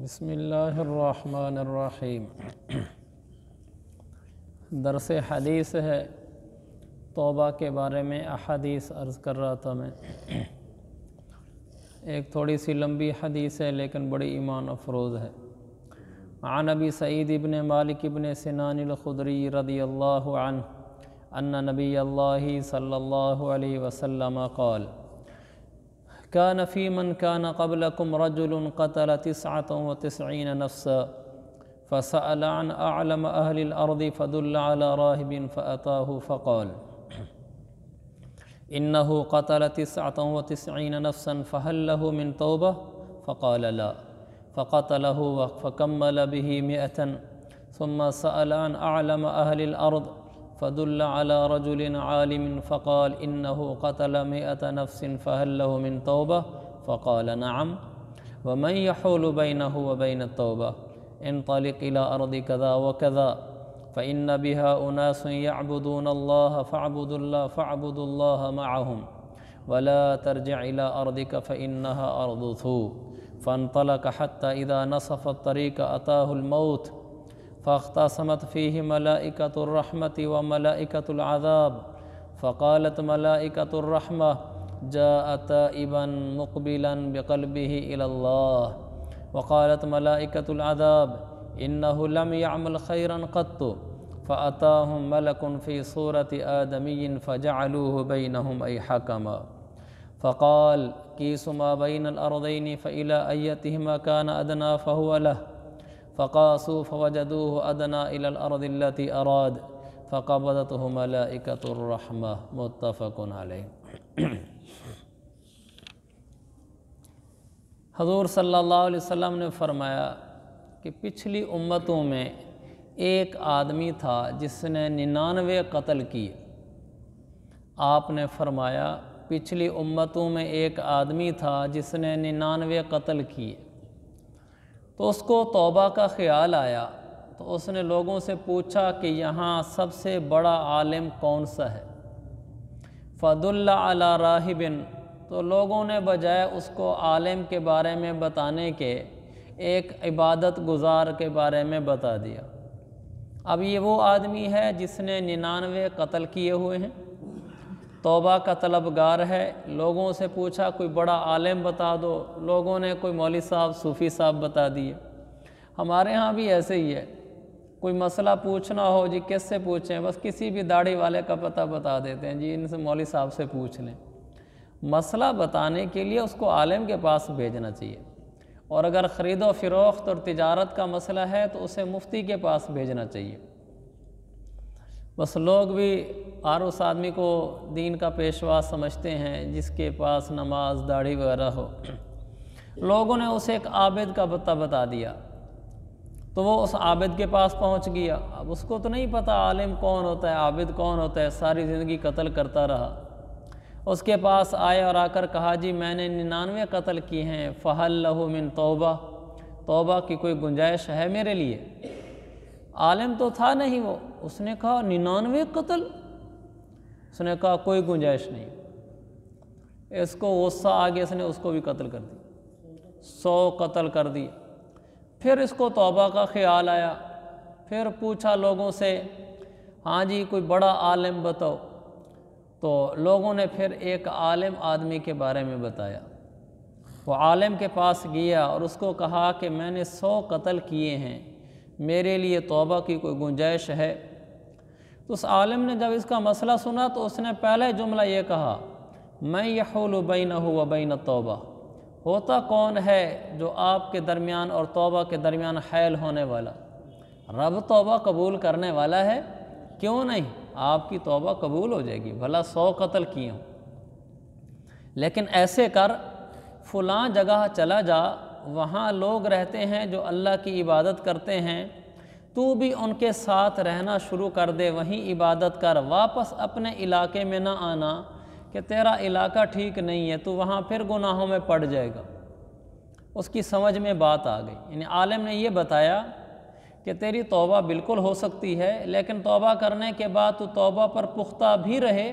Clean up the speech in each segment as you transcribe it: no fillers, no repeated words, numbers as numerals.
بسم اللہ الرحمن الرحیم۔ درس حدیث ہے، توبہ کے بارے میں احادیث عرض کر رہا تھا میں۔ ایک تھوڑی سی لمبی حدیث ہے لیکن بڑی ایمان افروز ہے۔ عن ابی سعید ابن مالک ابن سنان الخدری رضی اللہ عنہ ان نبی اللہ صلی اللہ علیہ وسلم قال كان في من كان قبلكم رجل قتل 99 نفسا فسأل عن أعلم أهل الأرض فدل على راهب فأتاه فقال إنه قتل 99 نفسا فهل له من توبة؟ فقال لا، فقتله فكمل به 100 ثم سأل عن أعلم أهل الأرض فدل على رجل عالم فقال إنه قتل 100 نفس فهل له من توبة؟ فقال نعم، ومن يحول بينه وبين التوبة؟ انطلق إلى أرض كذا وكذا فإن بها أناس يعبدون الله فاعبدوا الله معهم ولا ترجع إلى أرضك فإنها أرض ثو. فانطلق حتى إذا نصف الطريق أتاه الموت فاختصمت فيه ملائكة الرحمة وملائكة العذاب، فقالت ملائكة الرحمة جاء تائبا مقبلا بقلبه إلى الله، وقالت ملائكة العذاب إنه لم يعمل خيرا قط، فأتاهم ملك في صورة آدمي فجعلوه بينهم أي حكما، فقال كيس ما بين الأرضين فإلى أيتهما كان أدنى فهو له، فقاسوا فوجدوه أدنى إلى الأرض التي أراد فقبضته ملائكة الرحمة. متفق علیہ۔ حضور صلی اللہ علیہ وسلم نے فرمایا کہ پچھلی امتوں میں ایک آدمی تھا جس نے 99 قتل کیے۔ آپ نے فرمایا پچھلی امتوں میں ایک آدمی تھا جس نے 99 قتل کیے، تو اس کو توبہ کا خیال آیا تو اس نے لوگوں سے پوچھا کہ یہاں سب سے بڑا عالم کون سا ہے؟ فدل علی راہب، تو لوگوں نے بجائے اس کو عالم کے بارے میں بتانے کے ایک عبادت گزار کے بارے میں بتا دیا۔ اب یہ وہ آدمی ہے جس نے 99 قتل کیے ہوئے ہیں، توبہ کا طلبگار ہے، لوگوں سے پوچھا کوئی بڑا عالم بتا دو، لوگوں نے کوئی مولوی صاحب صوفی صاحب بتا دیے۔ ہمارے ہاں بھی ایسے ہی ہے، کوئی مسئلہ پوچھنا ہو جی کس سے پوچھیں، بس کسی بھی داڑھی والے کا پتہ بتا دیتے ہیں جی ان سے مولوی صاحب سے پوچھ لیں۔ مسئلہ بتانے کے لیے اس کو عالم کے پاس بھیجنا چاہیے، اور اگر خرید و فروخت اور تجارت کا مسئلہ ہے تو اسے مفتی کے پاس بھیجنا چاہیے۔ بس لوگ بھی ہر اس آدمی کو دین کا پیشوا سمجھتے ہیں جس کے پاس نماز داڑھی وغیرہ ہو۔ لوگوں نے اسے ایک عابد کا پتہ بتا دیا تو وہ اس عابد کے پاس پہنچ گیا۔ اب اس کو تو نہیں پتہ عالم کون ہوتا ہے، عابد کون ہوتا ہے، ساری زندگی قتل کرتا رہا۔ اس کے پاس آئے اور آ کر کہا جی میں نے 99 قتل کیے ہیں، فہل لہ من توبہ، توبہ کی کوئی گنجائش ہے میرے لیے؟ عالم تو تھا نہیں وہ، اس نے کہا 99 قتل، اس نے کہا کوئی گنجائش نہیں۔ اس کو غصہ آ گیا، اس نے اس کو بھی قتل کر دیا، 100 قتل کر دی۔ پھر اس کو توبہ کا خیال آیا، پھر پوچھا لوگوں سے ہاں جی کوئی بڑا عالم بتاؤ، تو لوگوں نے پھر ایک عالم آدمی کے بارے میں بتایا۔ وہ عالم کے پاس گیا اور اس کو کہا کہ میں نے 100 قتل کیے ہیں، میرے لیے توبہ کی کوئی گنجائش ہے؟ تو اس عالم نے جب اس کا مسئلہ سنا تو اس نے پہلے جملہ یہ کہا من یحول بینہ و بین التوبہ، ہوتا کون ہے جو آپ کے درمیان اور توبہ کے درمیان حائل ہونے والا؟ رب توبہ قبول کرنے والا ہے، کیوں نہیں، آپ کی توبہ قبول ہو جائے گی، بھلا 100 قتل کیے ہوں۔ لیکن ایسے کر فلاں جگہ چلا جا، وہاں لوگ رہتے ہیں جو اللہ کی عبادت کرتے ہیں، تو بھی ان کے ساتھ رہنا شروع کر دے، وہیں عبادت کر، واپس اپنے علاقے میں نہ آنا کہ تیرا علاقہ ٹھیک نہیں ہے، تو وہاں پھر گناہوں میں پڑ جائے گا۔ اس کی سمجھ میں بات آ گئی، یعنی عالم نے یہ بتایا کہ تیری توبہ بالکل ہو سکتی ہے، لیکن توبہ کرنے کے بعد تو توبہ پر پختہ بھی رہے،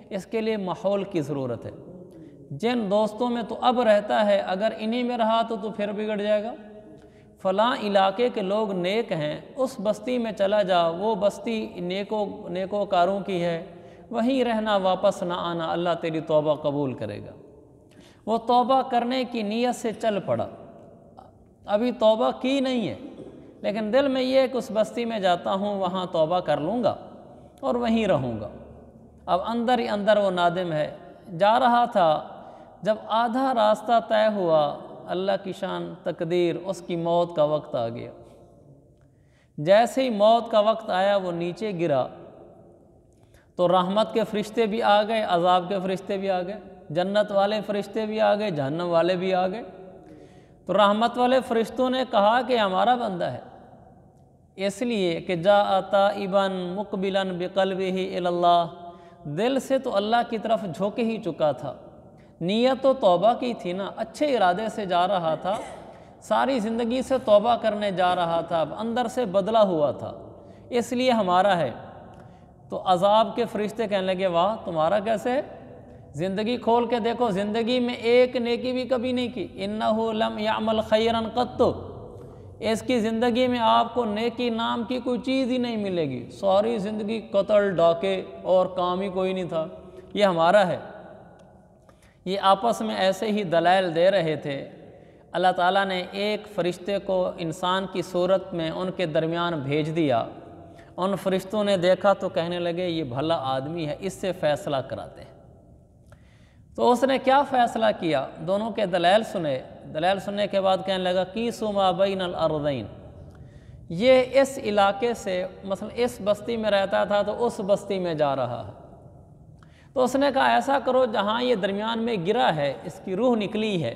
اس کے لیے ماحول کی ضرورت ہے۔ جن دوستوں میں تو اب رہتا ہے اگر انہی میں رہا تو پھر بگڑ جائے گا۔ فلاں علاقے کے لوگ نیک ہیں، اس بستی میں چلا جا، وہ بستی نیکوکاروں کی ہے، وہیں رہنا، واپس نہ آنا، اللہ تیری توبہ قبول کرے گا۔ وہ توبہ کرنے کی نیت سے چل پڑا، ابھی توبہ کی نہیں ہے، لیکن دل میں یہ کہ اس بستی میں جاتا ہوں، وہاں توبہ کر لوں گا اور وہیں رہوں گا۔ اب اندر ہی اندر وہ نادم ہے، جا رہا تھا، جب آدھا راستہ طے ہوا، اللہ کی شان تقدیر، اس کی موت کا وقت آ گیا۔ جیسے ہی موت کا وقت آیا وہ نیچے گرا تو رحمت کے فرشتے بھی آ گئے، عذاب کے فرشتے بھی آ گئے، جنت والے فرشتے بھی آ گئے، جہنم والے بھی آ گئے۔ تو رحمت والے فرشتوں نے کہا کہ ہمارا بندہ ہے، اس لیے کہ جاء تائبا مقبلا بقلبہ الی اللہ، دل سے تو اللہ کی طرف جھک ہی چکا تھا، نیت تو توبہ کی تھی نا، اچھے ارادے سے جا رہا تھا، ساری زندگی سے توبہ کرنے جا رہا تھا، اب اندر سے بدلا ہوا تھا، اس لیے ہمارا ہے۔ تو عذاب کے فرشتے کہنے لگے واہ تمہارا کیسے ہے؟ زندگی کھول کے دیکھو، زندگی میں ایک نیکی بھی کبھی نہیں کی، انہ لم یعمل خیرا قط، اس کی زندگی میں آپ کو نیکی نام کی کوئی چیز ہی نہیں ملے گی، ساری زندگی قتل ڈاکے اور کام ہی کوئی نہیں تھا، یہ ہمارا ہے۔ یہ آپس میں ایسے ہی دلائل دے رہے تھے، اللہ تعالیٰ نے ایک فرشتے کو انسان کی صورت میں ان کے درمیان بھیج دیا، ان فرشتوں نے دیکھا تو کہنے لگے یہ بھلا آدمی ہے، اس سے فیصلہ کراتے ہیں۔ تو اس نے کیا فیصلہ کیا؟ دونوں کے دلائل سنے، دلائل سننے کے بعد کہنے لگا قیسوا ما بین الارضین، یہ اس علاقے سے مثلا اس بستی میں رہتا تھا تو اس بستی میں جا رہا ہے، تو اس نے کہا ایسا کرو جہاں یہ درمیان میں گرا ہے، اس کی روح نکلی ہے،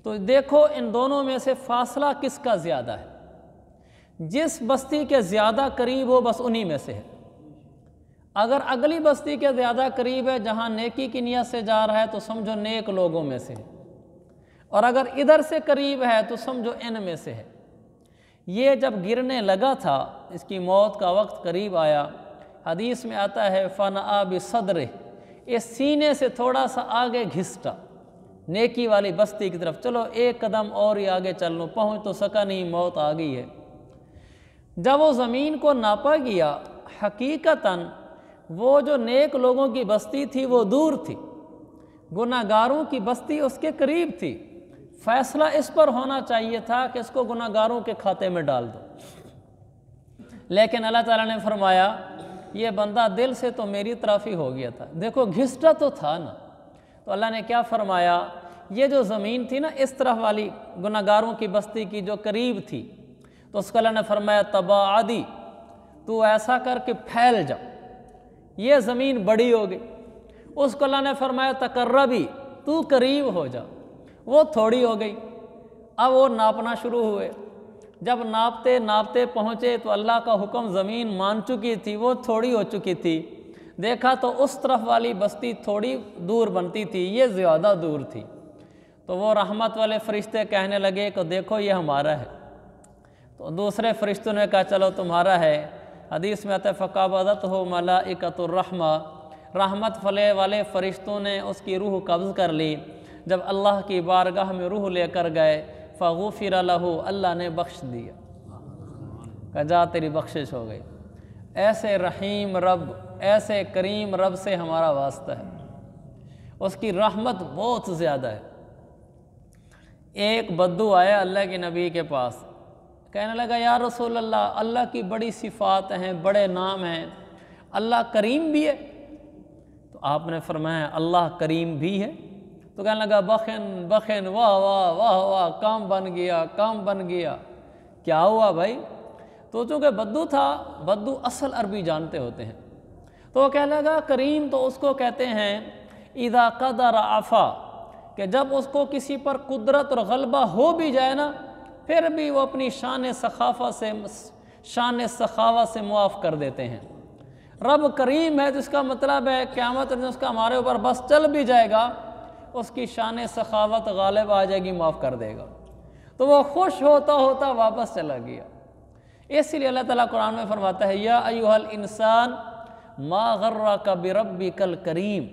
تو دیکھو ان دونوں میں سے فاصلہ کس کا زیادہ ہے، جس بستی کے زیادہ قریب ہو بس انہی میں سے ہے۔ اگر اگلی بستی کے زیادہ قریب ہے جہاں نیکی کی نیت سے جا رہا ہے تو سمجھو نیک لوگوں میں سے ہے، اور اگر ادھر سے قریب ہے تو سمجھو ان میں سے ہے۔ یہ جب گرنے لگا تھا، اس کی موت کا وقت قریب آیا، حدیث میں آتا ہے فنآ بصدرہ، اس سینے سے تھوڑا سا آگے گھسٹا نیکی والی بستی کی طرف، چلو ایک قدم اور ہی آگے چل لوں، پہنچ تو سکا نہیں، موت آ گئی ہے۔ جب وہ زمین کو ناپا گیا، حقیقتاً وہ جو نیک لوگوں کی بستی تھی وہ دور تھی، گناہ گاروں کی بستی اس کے قریب تھی، فیصلہ اس پر ہونا چاہیے تھا کہ اس کو گناہ گاروں کے کھاتے میں ڈال دو، لیکن اللہ تعالیٰ نے فرمایا یہ بندہ دل سے تو میری طرف ہی ہو گیا تھا، دیکھو گھسٹا تو تھا نا۔ تو اللہ نے کیا فرمایا، یہ جو زمین تھی نا اس طرف والی گناہ گاروں کی بستی کی جو قریب تھی، تو اس کو اللہ نے فرمایا تباعدی، تو ایسا کر کے پھیل جا، یہ زمین بڑی ہو گئی۔ اس کو اللہ نے فرمایا تقربی، تو قریب ہو جا، وہ تھوڑی ہو گئی۔ اب وہ ناپنا شروع ہوئے، جب ناپتے ناپتے پہنچے تو اللہ کا حکم زمین مان چکی تھی، وہ تھوڑی ہو چکی تھی، دیکھا تو اس طرف والی بستی تھوڑی دور بنتی تھی، یہ زیادہ دور تھی۔ تو وہ رحمت والے فرشتے کہنے لگے کہ دیکھو یہ ہمارا ہے، تو دوسرے فرشتوں نے کہا چلو تمہارا ہے۔ حدیث میں آتا ہے فقبضتہ ملائکۃ الرحمہ، رحمت والے فرشتوں نے اس کی روح قبض کر لی، جب اللہ کی بارگاہ میں روح لے کر گئے فغفر لہ، اللہ نے بخش دیا، کہ جا تیری بخشش ہو گئی۔ ایسے رحیم رب، ایسے کریم رب سے ہمارا واسطہ ہے، اس کی رحمت بہت زیادہ ہے۔ ایک بدو آیا اللہ کے نبی کے پاس، کہنے لگا یا رسول اللہ، اللہ کی بڑی صفات ہیں، بڑے نام ہیں، اللہ کریم بھی ہے؟ تو آپ نے فرمایا اللہ کریم بھی ہے؟ تو کہنے لگا بخن بخن، واہ واہ واہ واہ، کام بن گیا کام بن گیا۔ کیا ہوا بھائی؟ تو چونکہ بدو تھا، بدو اصل عربی جانتے ہوتے ہیں، تو وہ کہنے لگا کریم تو اس کو کہتے ہیں اذا قدر عفا، کہ جب اس کو کسی پر قدرت اور غلبہ ہو بھی جائے نا، پھر بھی وہ اپنی شان سخاوت سے معاف کر دیتے ہیں۔ رب کریم ہے جس کا مطلب ہے قیامت میں اس کا ہمارے اوپر بس چل بھی جائے گا، اس کی شان سخاوت غالب آ جائے گی، معاف کر دے گا۔ تو وہ خوش ہوتا ہوتا واپس چلا گیا۔ اس لیے اللہ تعالیٰ قرآن میں فرماتا ہے یا ایھا الانسان ما غرک بربک الکریم،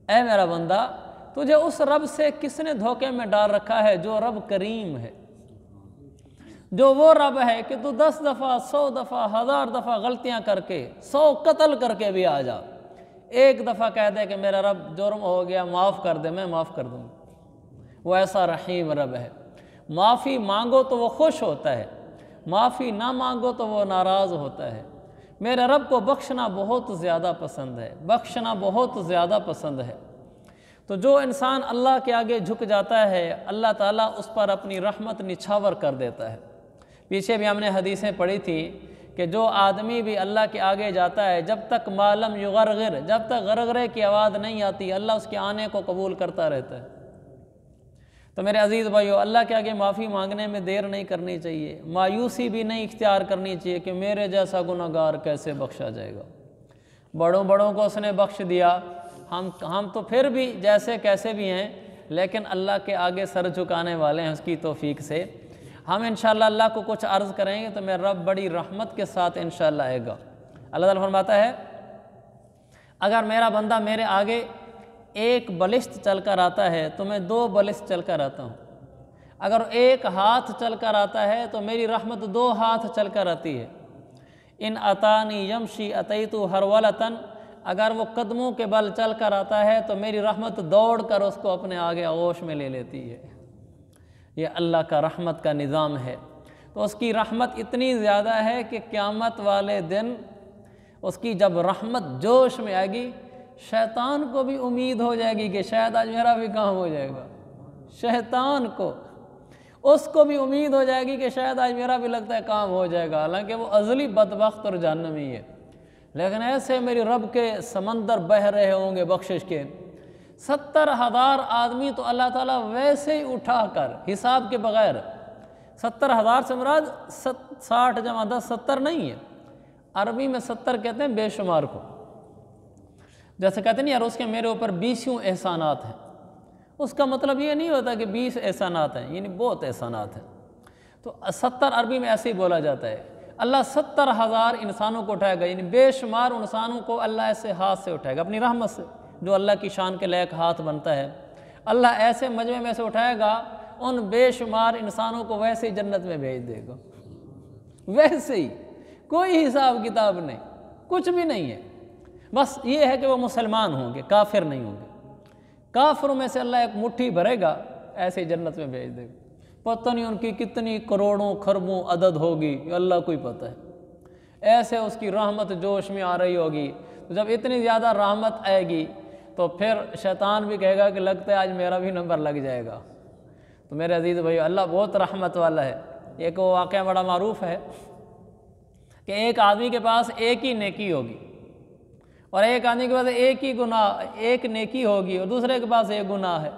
اے میرا بندہ تجھے اس رب سے کس نے دھوکے میں ڈال رکھا ہے جو رب کریم ہے۔ جو وہ رب ہے کہ تو 10 دفعہ 100 دفعہ 1000 دفعہ غلطیاں کر کے 100 قتل کر کے بھی آ جا، ایک دفعہ کہہ دے کہ میرا رب جرم ہو گیا معاف کر دے، میں معاف کر دوں۔ وہ ایسا رحیم رب ہے، معافی مانگو تو وہ خوش ہوتا ہے، معافی نہ مانگو تو وہ ناراض ہوتا ہے۔ میرے رب کو بخشنا بہت زیادہ پسند ہے، بخشنا بہت زیادہ پسند ہے۔ تو جو انسان اللہ کے آگے جھک جاتا ہے، اللہ تعالیٰ اس پر اپنی رحمت نچھاور کر دیتا ہے۔ پیچھے بھی ہم نے حدیثیں پڑھی تھی کہ جو آدمی بھی اللہ کے آگے جاتا ہے، جب تک معلم یغرغر، جب تک غرغرے کی آواز نہیں آتی، اللہ اس کے آنے کو قبول کرتا رہتا ہے۔ تو میرے عزیز بھائیو، اللہ کے آگے معافی مانگنے میں دیر نہیں کرنی چاہیے، مایوسی بھی نہیں اختیار کرنی چاہیے کہ میرے جیسا گنہگار کیسے بخشا جائے گا۔ بڑوں کو اس نے بخش دیا، ہم تو پھر بھی جیسے کیسے بھی ہیں، لیکن اللہ کے آگے سر جھکانے والے ہیں اس کی توفیق سے۔ ہم انشاءاللہ اللہ کو کچھ عرض کریں گے تو میرا رب بڑی رحمت کے ساتھ انشاءاللہ آئے گا۔ اللہ تعالیٰ فرماتا ہے، اگر میرا بندہ میرے آگے ایک بلشت چل کر آتا ہے تو میں 2 بلشت چل کر آتا ہوں، اگر ایک ہاتھ چل کر آتا ہے تو میری رحمت 2 ہاتھ چل کر آتی ہے۔ ان اتانی یمشی اتیتو ہرولتن، اگر وہ قدموں کے بل چل کر آتا ہے تو میری رحمت دوڑ کر اس کو اپنے آگے آغوش میں لے لیتی ہے۔ یہ اللہ کا رحمت کا نظام ہے۔ تو اس کی رحمت اتنی زیادہ ہے کہ قیامت والے دن اس کی جب رحمت جوش میں آئے گی، شیطان کو بھی امید ہو جائے گی کہ شاید آج میرا بھی کام ہو جائے گا۔ شیطان کو، اس کو بھی امید ہو جائے گی کہ شاید آج میرا بھی لگتا ہے کام ہو جائے گا، حالانکہ وہ ازلی بدبخت اور جہنمی ہے۔ لیکن ایسے میری رب کے سمندر بہہ رہے ہوں گے بخشش کے، 70,000 آدمی تو اللہ تعالیٰ ویسے ہی اٹھا کر حساب کے بغیر، 70,000 سے مراد 60 جمع 10 70 نہیں ہے، عربی میں 70 کہتے ہیں بے شمار کو۔ جیسے کہتے ہیں یار اس کے میرے اوپر 20 احسانات ہیں، اس کا مطلب یہ نہیں ہوتا کہ 20 احسانات ہیں، یعنی بہت احسانات ہیں۔ تو 70 عربی میں ایسے ہی بولا جاتا ہے۔ اللہ 70,000 انسانوں کو اٹھائے گا، یعنی بے شمار انسانوں کو اللہ ایسے ہاتھ سے اٹھائے گا اپنی رحمت سے، جو اللہ کی شان کے لائق ہاتھ بنتا ہے۔ اللہ ایسے مجمع میں سے اٹھائے گا، ان بے شمار انسانوں کو ویسے ہی جنت میں بھیج دے گا، ویسے ہی، کوئی حساب کتاب نہیں، کچھ بھی نہیں ہے۔ بس یہ ہے کہ وہ مسلمان ہوں گے، کافر نہیں ہوں گے۔ کافروں میں سے اللہ ایک مٹھی بھرے گا، ایسے ہی جنت میں بھیج دے گا۔ پتہ نہیں ان کی کتنی کروڑوں خربوں عدد ہوگی، یہ اللہ کو ہی پتہ ہے۔ ایسے اس کی رحمت جوش میں آ رہی ہوگی، تو جب اتنی زیادہ رحمت آئے گی تو پھر شیطان بھی کہے گا کہ لگتا ہے آج میرا بھی نمبر لگ جائے گا۔ تو میرے عزیز بھائی، اللہ بہت رحمت والا ہے۔ ایک وہ واقعہ بڑا معروف ہے کہ ایک آدمی کے پاس ایک ہی نیکی ہوگی، اور ایک آدمی کے پاس ایک ہی گناہ، ایک نیکی ہوگی، اور دوسرے کے پاس ایک گناہ ہے۔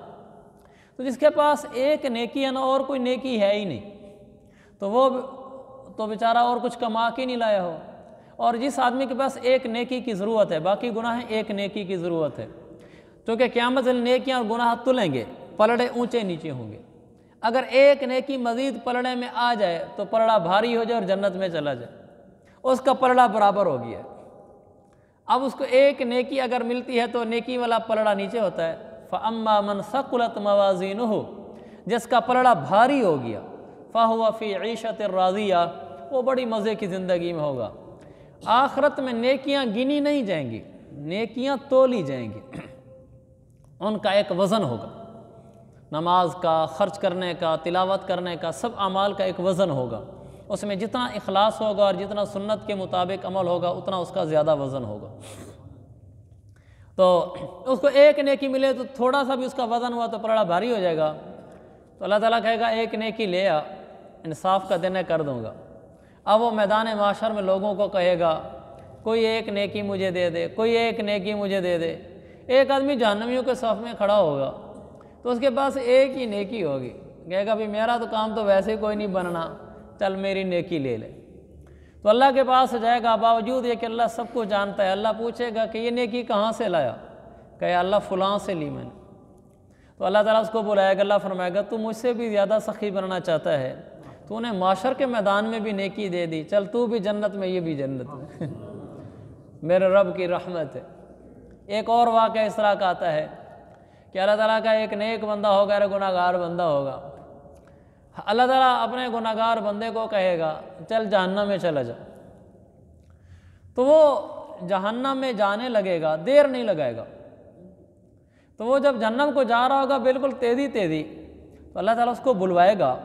تو جس کے پاس ایک نیکی ہے نا، اور کوئی نیکی ہے ہی نہیں، تو وہ تو بیچارہ اور کچھ کما کے نہیں لایا ہو۔ اور جس آدمی کے پاس ایک نیکی کی ضرورت ہے، باقی گناہ ہیں، ایک نیکی کی ضرورت ہے، کیونکہ قیامت میں نیکیاں اور گناہ تلیں گے، پلڑے اونچے نیچے ہوں گے۔ اگر ایک نیکی مزید پلڑے میں آ جائے تو پلڑا بھاری ہو جائے اور جنت میں چلا جائے، اس کا پلڑا برابر ہو گیا۔ اب اس کو ایک نیکی اگر ملتی ہے تو نیکی والا پلڑا نیچے ہوتا ہے، فَأَمَّا مَنْ ثَقُلَتْ مَوَازِينُهُ، جس کا پلڑا بھاری ہو گیا، فَهُوَ فِي عِيشَةٍ رَاضِيَةٍ، وہ بڑی مزے کی زندگی میں ہوگا۔ آخرت میں نیکیاں گنی نہیں جائیں گی، نیکیاں تولی جائیں گی، ان کا ایک وزن ہوگا، نماز کا، خرچ کرنے کا، تلاوت کرنے کا، سب اعمال کا ایک وزن ہوگا۔ اس میں جتنا اخلاص ہوگا اور جتنا سنت کے مطابق عمل ہوگا، اتنا اس کا زیادہ وزن ہوگا۔ تو اس کو ایک نیکی ملے تو تھوڑا سا بھی اس کا وزن ہوا تو پلڑا بھاری ہو جائے گا، تو اللہ تعالیٰ کہے گا ایک نیکی لے آ، انصاف کا دن ہے کر دوں گا۔ اب وہ میدان معاشر میں لوگوں کو کہے گا کوئی ایک نیکی مجھے دے دے، کوئی ایک نیکی مجھے دے دے۔ ایک آدمی جہنمیوں کے صف میں کھڑا ہوگا تو اس کے پاس ایک ہی نیکی ہوگی، کہے گا بھی میرا تو کام تو ویسے کوئی نہیں بننا، چل میری نیکی لے لے۔ تو اللہ کے پاس جائے گا، باوجود یہ کہ اللہ سب کو جانتا ہے۔ اللہ پوچھے گا کہ یہ نیکی کہاں سے لایا؟ کہ اللہ فلاں سے لی میں نے۔ تو اللہ تعالیٰ اس کو بلائے گا، اللہ فرمائے گا تو مجھ سے بھی زیادہ سخی بننا چاہتا ہے، تو نے معاشر کے میدان میں بھی نیکی دے دی، چل تو بھی جنت میں، یہ بھی جنت میں۔ میرے رب کی رحمت ہے۔ ایک اور واقعہ اس طرح کا آتا ہے کہ اللہ تعالیٰ کا ایک نیک بندہ ہوگا اور گناہگار بندہ ہوگا، اللہ تعالیٰ اپنے گناہگار بندے کو کہے گا چل جہنم میں چلا جا، تو وہ جہنم میں جانے لگے گا، دیر نہیں لگائے گا۔ تو وہ جب جہنم کو جا رہا ہوگا بالکل تیزی تو اللہ تعالیٰ اس کو بلوائے گا۔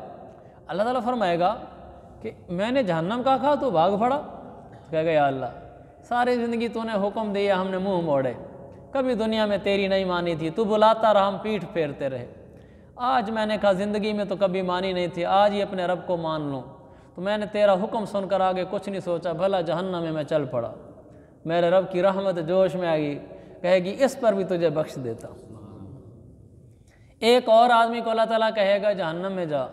اللہ تعالیٰ فرمائے گا کہ میں نے جہنم کا کہا تو بھاگ پڑا، کہے گا یا اللہ ساری زندگی تو نے حکم دیا، ہم نے منہ موڑے، کبھی دنیا میں تیری نہیں مانی تھی، تو بلاتا رہا ہم پیٹھ پھیرتے رہے، آج میں نے کہا زندگی میں تو کبھی مانی نہیں تھی، آج ہی اپنے رب کو مان لوں، تو میں نے تیرا حکم سن کر آگے کچھ نہیں سوچا، بھلا جہنم میں چل پڑا۔ میرے رب کی رحمت جوش میں آئے گی، کہے گی اس پر بھی تجھے بخش دیتا ہوں۔ ایک اور آدمی کو اللہ تعالیٰ کہے گا جہنم میں جا،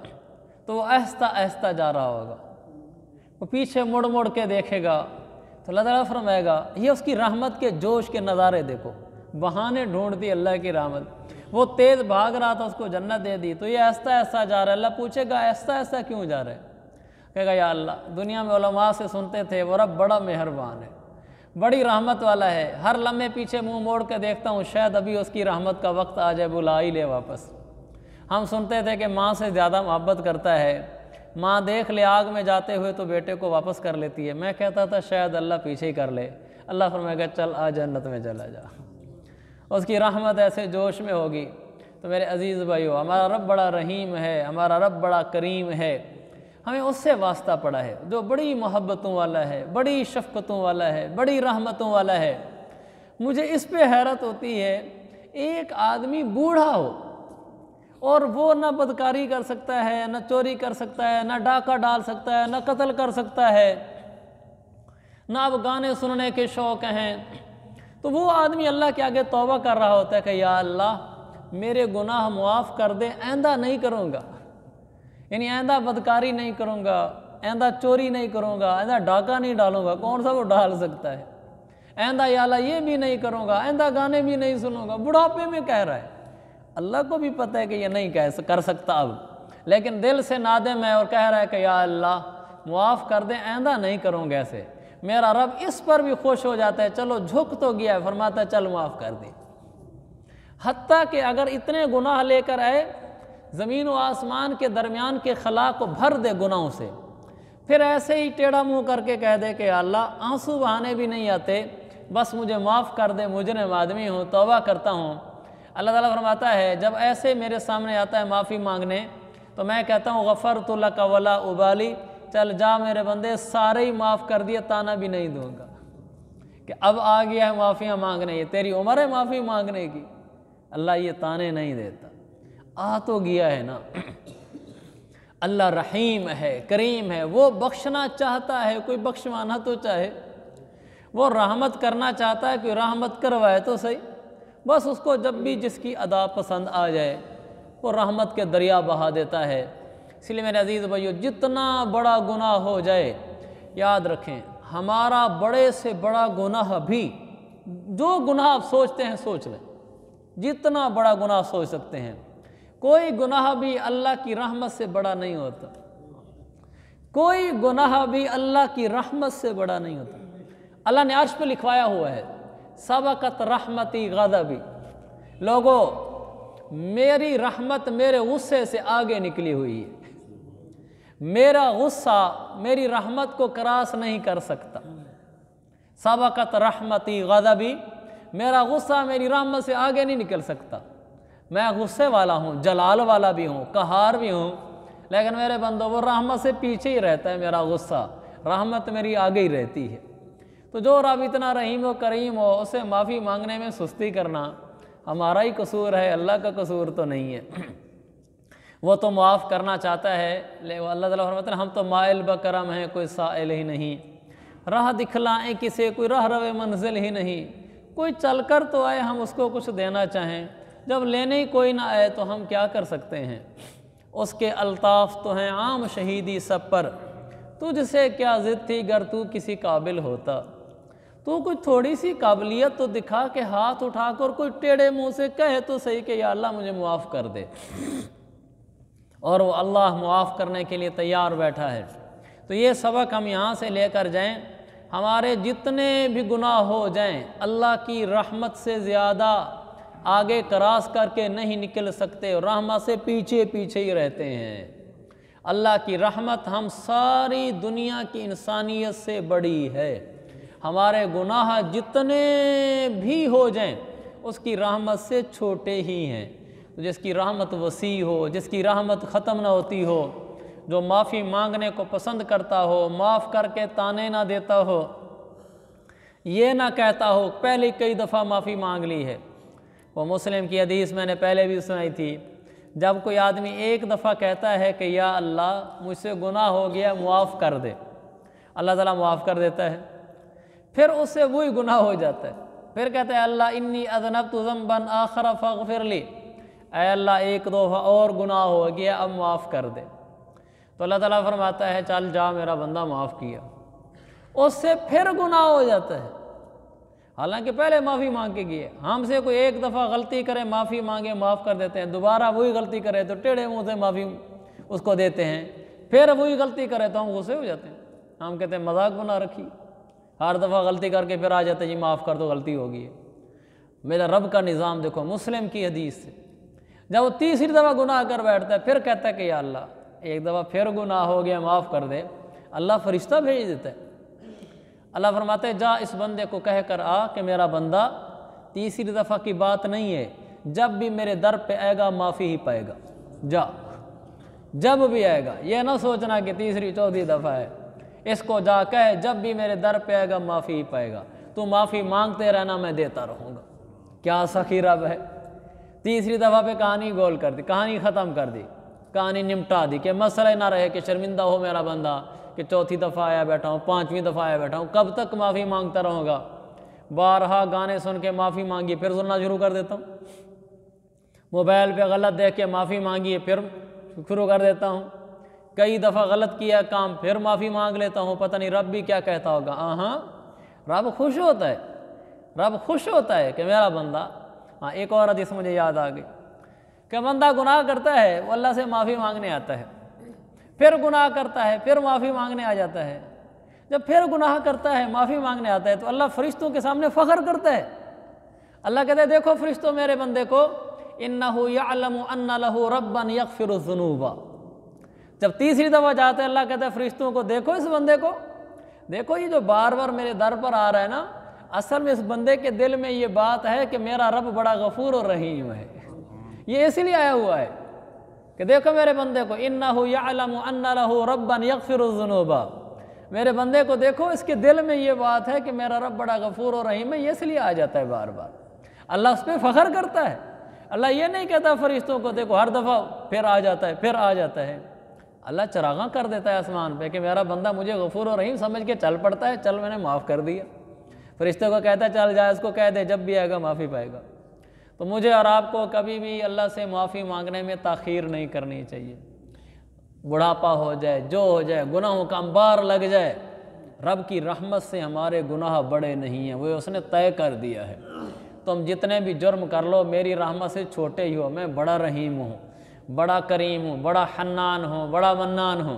تو وہ آہستہ آہستہ جا رہا ہوگا، وہ پیچھے مڑ مڑ کے دیکھے گا، تو اللہ تعالیٰ فرمائے گا یہ اس کی رحمت کے جوش کے نظارے دیکھو، بہانے ڈھونڈتی اللہ کی رحمت، وہ تیز بھاگ رہا تھا اس کو جنت دے دی، تو یہ آہستہ آہستہ جا رہا ہے۔ اللہ پوچھے گا آہستہ آہستہ کیوں جا رہا ہے؟ کہے گا یا اللہ دنیا میں علماء سے سنتے تھے وہ رب بڑا مہربان ہے، بڑی رحمت والا ہے، ہر لمحے پیچھے منہ موڑ کے دیکھتا ہوں شاید ابھی اس کی رحمت کا وقت آ جائے، بلا ہی لے واپس۔ ہم سنتے تھے کہ ماں سے زیادہ محبت کرتا ہے، ماں دیکھ لے آگ میں جاتے ہوئے تو بیٹے کو واپس کر لیتی ہے، میں کہتا تھا شاید اللہ پیچھے ہی کر لے۔ اللہ فرمائے گا چل آ جنت میں چلا جا، اس کی رحمت ایسے جوش میں ہوگی۔ تو میرے عزیز بھائیو، ہمارا رب بڑا رحیم ہے، ہمارا رب بڑا کریم ہے، ہمیں اس سے واسطہ پڑا ہے جو بڑی محبتوں والا ہے، بڑی شفقتوں والا ہے، بڑی رحمتوں والا ہے۔ مجھے اس پہ حیرت ہوتی ہے، ایک آدمی بوڑھا ہو اور وہ نہ بدکاری کر سکتا ہے، نہ چوری کر سکتا ہے، نہ ڈاکہ ڈال سکتا ہے، نہ قتل کر سکتا ہے، نہ اب گانے سننے کے شوق ہیں، تو وہ آدمی اللہ کے آگے توبہ کر رہا ہوتا ہے کہ یا اللہ میرے گناہ معاف کر دے، آئندہ نہیں کروں گا، یعنی آئندہ بدکاری نہیں کروں گا، آئندہ چوری نہیں کروں گا، آئندہ ڈاکہ نہیں ڈالوں گا، کون سا وہ ڈال سکتا ہے، آئندہ یا اللہ یہ بھی نہیں کروں گا، آئندہ گانے بھی نہیں سنوں گا، بڑھاپے میں کہہ رہا ہے۔ اللہ کو بھی پتہ ہے کہ یہ نہیں کر سکتا اب، لیکن دل سے نادم ہے اور کہہ رہا ہے کہ یا اللہ معاف کر دیں، آئندہ نہیں کروں گا ایسے۔ میرا رب اس پر بھی خوش ہو جاتا ہے، چلو جھک تو گیا ہے، فرماتا ہے چل معاف کر دے۔ حتیٰ کہ اگر اتنے گناہ لے کر آئے، زمین و آسمان کے درمیان کے خلا کو بھر دے گناہوں سے، پھر ایسے ہی ٹیڑھا منہ کر کے کہہ دے کہ یا اللہ آنسو بہانے بھی نہیں آتے، بس مجھے معاف کر دے، مجرم آدمی ہوں، توبہ کرتا ہوں۔ اللہ تعالیٰ فرماتا ہے جب ایسے میرے سامنے آتا ہے معافی مانگنے، تو میں کہتا ہوں غفرت لک ولا ابالی، چل جا میرے بندے سارے ہی معاف کر دیے، تانا بھی نہیں دوں گا کہ اب آ گیا ہے معافیاں مانگنے، یہ تیری عمر ہے معافی مانگنے کی۔ اللہ یہ تانے نہیں دیتا، آ تو گیا ہے نا۔ اللہ رحیم ہے، کریم ہے، وہ بخشنا چاہتا ہے، کوئی بخشوانا تو چاہے، وہ رحمت کرنا چاہتا ہے، کوئی رحمت کروائے تو صحیح، بس اس کو جب بھی جس کی ادا پسند آ جائے وہ رحمت کے دریا بہا دیتا ہے۔ اس لیے میرے عزیز بھائیو، جتنا بڑا گناہ ہو جائے یاد رکھیں ہمارا بڑے سے بڑا گناہ بھی، جو گناہ آپ سوچتے ہیں سوچ لیں، جتنا بڑا گناہ سوچ سکتے ہیں، کوئی گناہ بھی اللہ کی رحمت سے بڑا نہیں ہوتا، کوئی گناہ بھی اللہ کی رحمت سے بڑا نہیں ہوتا۔ اللہ نے عرش پہ لکھوایا ہوا ہے سبقت رحمتی غضبی، لوگو میری رحمت میرے غصے سے آگے نکلی ہوئی ہے، میرا غصہ میری رحمت کو کراس نہیں کر سکتا۔ سبقت رحمتی غضبی، میرا غصہ میری رحمت سے آگے نہیں نکل سکتا۔ میں غصے والا ہوں، جلال والا بھی ہوں، قہار بھی ہوں، لیکن میرے بندو وہ رحمت سے پیچھے ہی رہتا ہے، میرا غصہ، رحمت میری آگے ہی رہتی ہے۔ تو جو رب اتنا رحیم و کریم ہو، اسے معافی مانگنے میں سستی کرنا ہمارا ہی قصور ہے، اللہ کا قصور تو نہیں ہے۔ وہ تو معاف کرنا چاہتا ہے، لیکن اللہ تعالیٰ فرماتا ہے ہم تو مائل بکرم ہیں، کوئی سائل ہی نہیں، راہ دکھلائیں کسے، کوئی راہ رو منزل ہی نہیں، کوئی چل کر تو آئے ہم اس کو کچھ دینا چاہیں، جب لینے ہی کوئی نہ آئے تو ہم کیا کر سکتے ہیں۔ اس کے الطاف تو ہیں عام شہیدی سب پر، تجھ سے کیا ضد تھی گر تو کسی قابل ہوتا، تو کوئی تھوڑی سی قابلیت تو دکھا کے ہاتھ اٹھا کر کوئی ٹیڑے منہ سے کہے تو صحیح کہ یا اللہ مجھے معاف کر دے، اور وہ اللہ معاف کرنے کے لیے تیار بیٹھا ہے۔ تو یہ سبق ہم یہاں سے لے کر جائیں، ہمارے جتنے بھی گناہ ہو جائیں اللہ کی رحمت سے زیادہ آگے کراس کر کے نہیں نکل سکتے، رحمت سے پیچھے پیچھے ہی رہتے ہیں۔ اللہ کی رحمت ہم ساری دنیا کی انسانیت سے بڑی ہے۔ ہمارے گناہ جتنے بھی ہو جائیں اس کی رحمت سے چھوٹے ہی ہیں۔ جس کی رحمت وسیع ہو، جس کی رحمت ختم نہ ہوتی ہو، جو معافی مانگنے کو پسند کرتا ہو، معاف کر کے تانے نہ دیتا ہو، یہ نہ کہتا ہو پہلے کئی دفعہ معافی مانگ لی ہے۔ وہ مسلم کی حدیث میں نے پہلے بھی سنائی تھی، جب کوئی آدمی ایک دفعہ کہتا ہے کہ یا اللہ مجھ سے گناہ ہو گیا معاف کر دے، اللہ تعالیٰ معاف کر دیتا ہے۔ پھر اس سے وہی گناہ ہو جاتا ہے، پھر کہتا ہے اللہ انی اذنبت ذنبا آخر فاغفر لی، اے اللہ ایک دفعہ اور گناہ ہو گیا اب معاف کر دے۔ تو اللہ تعالیٰ فرماتا ہے چل جا میرا بندہ معاف کیا، اس سے پھر گناہ ہو جاتا ہے، حالانکہ پہلے معافی مانگ کے گئے۔ ہم سے کوئی ایک دفعہ غلطی کرے معافی مانگے معاف کر دیتے ہیں، دوبارہ وہی غلطی کرے تو ٹیڑھے منہ سے معافی اس کو دیتے ہیں، پھر وہی غلطی کرے تو ہم غصے ہو جاتے ہیں، ہم کہتے ہیں مذاق بنا رکھی، ہر دفعہ غلطی کر کے پھر آ جاتے ہیں جی معاف کر دو غلطی ہو گئی ہے۔ میرا رب کا نظام دیکھو، مسلم کی حدیث سے جب وہ تیسری دفعہ گناہ کر بیٹھتا ہے پھر کہتا ہے کہ یا اللہ ایک دفعہ پھر گناہ ہو گیا معاف کر دے، اللہ فرشتہ بھیج دیتا ہے۔ اللہ فرماتے ہیں جا اس بندے کو کہہ کر آ کہ میرا بندہ تیسری دفعہ کی بات نہیں ہے، جب بھی میرے در پہ آئے گا معافی ہی پائے گا، جا جب بھی آئے گا، یہ نہ سوچنا کہ تیسری چوتھی دفعہ ہے، اس کو جا کہے جب بھی میرے در پہ آئے گا معافی ہی پائے گا، تو معافی مانگتے رہنا میں دیتا رہوں گا۔ کیا سخی رب ہے، تیسری دفعہ پہ کہانی گول کر دی، کہانی ختم کر دی، کہانی نمٹا دی کہ مسئلہ نہ رہے کہ شرمندہ ہو میرا بندہ کہ چوتھی دفعہ آیا بیٹھا ہوں، پانچویں دفعہ آیا بیٹھا ہوں، کب تک معافی مانگتا رہوں گا؟ بارہا گانے سن کے معافی مانگی پھر سننا شروع کر دیتا ہوں، موبائل پہ غلط دیکھ کے معافی مانگی پھر شروع کر دیتا ہوں، کئی دفعہ غلط کیا کام پھر معافی مانگ لیتا ہوں، پتہ نہیں رب بھی کیا کہتا ہوگا۔ ہاں رب خوش ہوتا ہے، رب خوش ہوتا ہے کہ میرا بندہ۔ ہاں ایک اور حدیث مجھے یاد آ گئی کہ بندہ گناہ کرتا ہے وہ اللہ سے معافی مانگنے آتا ہے، پھر گناہ کرتا ہے پھر معافی مانگنے آ جاتا ہے، جب پھر گناہ کرتا ہے معافی مانگنے آتا ہے تو اللہ فرشتوں کے سامنے فخر کرتا ہے، اللہ کہتا ہے دیکھو فرشتوں میرے بندے کو اِنَّهُ يَعْلَمُ أَنَّ لَهُ رَبًّا يَغْفِرُ الذُّنُوبَ۔ جب تیسری دفعہ جاتا ہے اللہ کہتا ہے فرشتوں کو دیکھو اس بندے کو، دیکھو یہ جو بار بار میرے در پر آ رہا ہے نا، اصل میں اس بندے کے دل میں یہ بات ہے کہ میرا رب بڑا غفور اور رحیم ہے، یہ اسی لیے آیا ہوا ہے کہ دیکھو میرے بندے کو اِنَّهُ يَعْلَمُ أَنَّ لَهُ رَبًّا يَغْفِرُ الذُّنُوبَ، میرے بندے کو دیکھو اس کے دل میں یہ بات ہے کہ میرا رب بڑا غفور اور رحیم ہے، یہ اس لیے آ جاتا ہے بار بار، اللہ اس پہ فخر کرتا ہے۔ اللہ یہ نہیں کہتا فرشتوں کو دیکھو ہر دفعہ پھر آ جاتا ہے پھر آ جاتا ہے، اللہ چراغاں کر دیتا ہے آسمان پہ کہ میرا بندہ مجھے غفور و رحیم سمجھ کے چل پڑتا ہے، چل میں نے معاف کر دیا، فرشتوں کو کہتا ہے چل جا اس کو کہہ دے جب بھی آئے گا معافی پائے گا۔ تو مجھے اور آپ کو کبھی بھی اللہ سے معافی مانگنے میں تاخیر نہیں کرنی چاہیے، بڑھاپا ہو جائے جو ہو جائے گناہوں کا انبار لگ جائے، رب کی رحمت سے ہمارے گناہ بڑے نہیں ہیں، وہ اس نے طے کر دیا ہے، تم جتنے بھی جرم کر لو میری رحمت سے چھوٹے ہی ہو، میں بڑا رحیم ہوں، بڑا کریم ہوں، بڑا حنان ہوں، بڑا منان ہوں،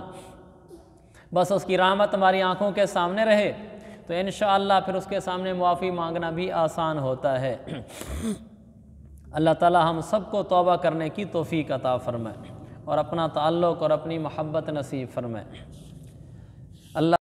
بس اس کی رحمت ہماری آنکھوں کے سامنے رہے تو انشاءاللہ پھر اس کے سامنے معافی مانگنا بھی آسان ہوتا ہے۔ اللہ تعالی ہم سب کو توبہ کرنے کی توفیق عطا فرمائے اور اپنا تعلق اور اپنی محبت نصیب فرمائے۔ اللہ